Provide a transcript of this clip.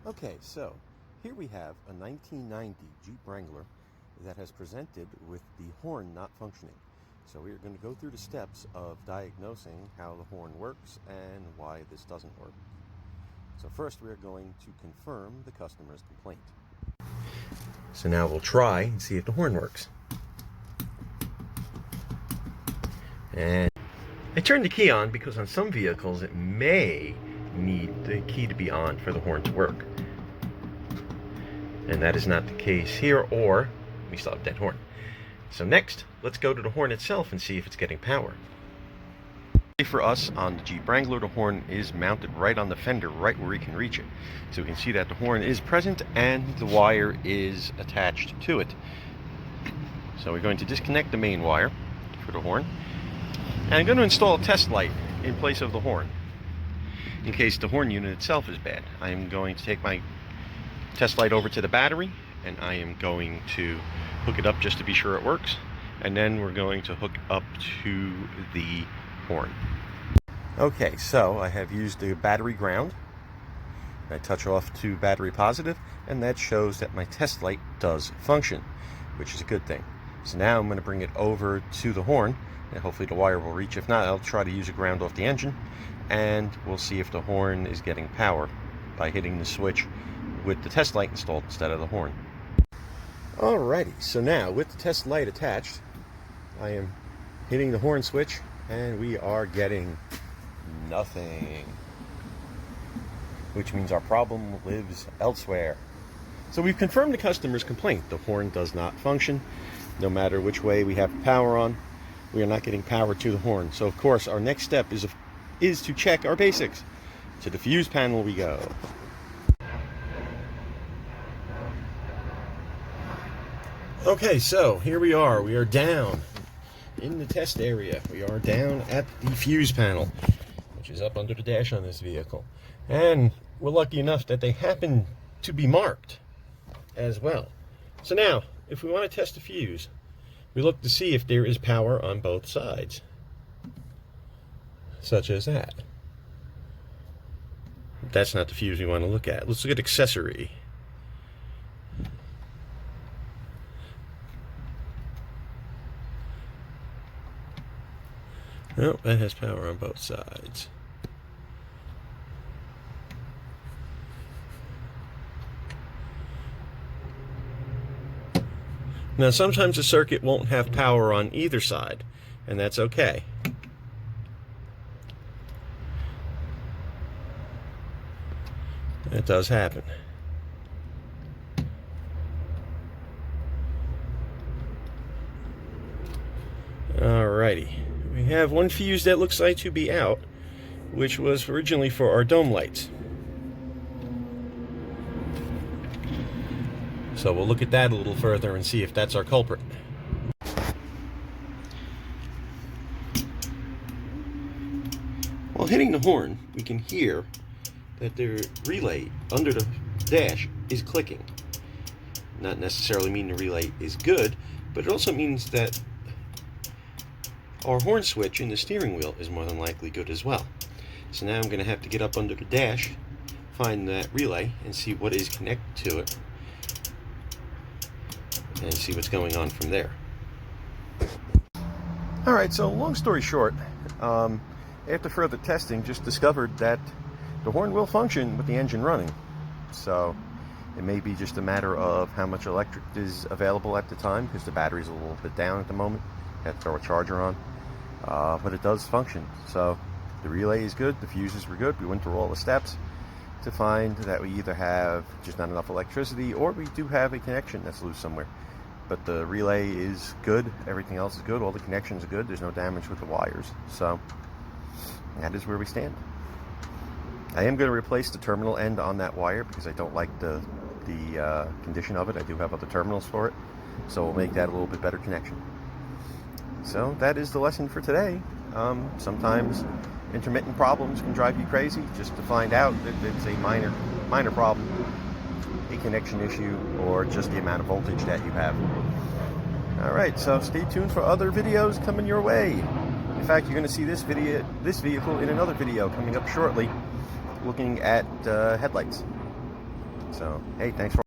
Okay, so here we have a 1990 Jeep Wrangler that has presented with the horn not functioning. So we are going to go through the steps of diagnosing how the horn works and why this doesn't work. So first we are going to confirm the customer's complaint. So now we'll try and see if the horn works. And I turned the key on because on some vehicles it may need the key to be on for the horn to work. And that is not the case here, or we still have dead horn. So next, let's go to the horn itself and see if it's getting power. For us on the Jeep Wrangler, the horn is mounted right on the fender, right where we can reach it. So we can see that the horn is present and the wire is attached to it. So we're going to disconnect the main wire for the horn. And I'm going to install a test light in place of the horn, in case the horn unit itself is bad. I am going to take my test light over to the battery, and I am going to hook it up just to be sure it works, and then we're going to hook up to the horn. Okay, so I have used the battery ground. I touch off to battery positive, and that shows that my test light does function, which is a good thing. So now I'm going to bring it over to the horn, and hopefully the wire will reach. If not, I'll try to use a ground off the engine, and we'll see if the horn is getting power by hitting the switch with the test light installed instead of the horn. Alrighty, so now with the test light attached, I am hitting the horn switch and we are getting nothing, which means our problem lives elsewhere. So we've confirmed the customer's complaint. The horn does not function. No matter which way we have power on, we are not getting power to the horn. So of course our next step is to check our basics. To the fuse panel we go. Okay, so here we are. We are down in the test area. We are down at the fuse panel, which is up under the dash on this vehicle. And we're lucky enough that they happen to be marked as well. So now, if we want to test the fuse, we look to see if there is power on both sides, such as that. That's not the fuse we want to look at. Let's look at accessory. Oh, that has power on both sides. Now, sometimes a circuit won't have power on either side, and that's okay. It does happen. Alrighty. We have one fuse that looks like to be out, which was originally for our dome lights. So we'll look at that a little further and see if that's our culprit. While hitting the horn, we can hear that the relay under the dash is clicking. Not necessarily mean the relay is good, but it also means that our horn switch in the steering wheel is more than likely good as well. So now I'm going to have to get up under the dash, find that relay, and see what is connected to it, and see what's going on from there. Alright, so long story short, after further testing, just discovered that the horn will function with the engine running. So it may be just a matter of how much electric is available at the time, because the battery's a little bit down at the moment. Have to throw a charger on, but it does function. So the relay is good, the fuses were good. We went through all the steps to find that we either have just not enough electricity, or we do have a connection that's loose somewhere. But the relay is good, everything else is good, all the connections are good, there's no damage with the wires. So that is where we stand. I am going to replace the terminal end on that wire because I don't like the condition of it. I do have other terminals for it, so we'll make that a little bit better connection. So that is the lesson for today. Sometimes intermittent problems can drive you crazy. Just to find out if it's a minor problem, a connection issue, or just the amount of voltage that you have. Alright, so stay tuned for other videos coming your way. In fact, you're going to see this vehicle in another video coming up shortly, looking at headlights. So, hey, thanks for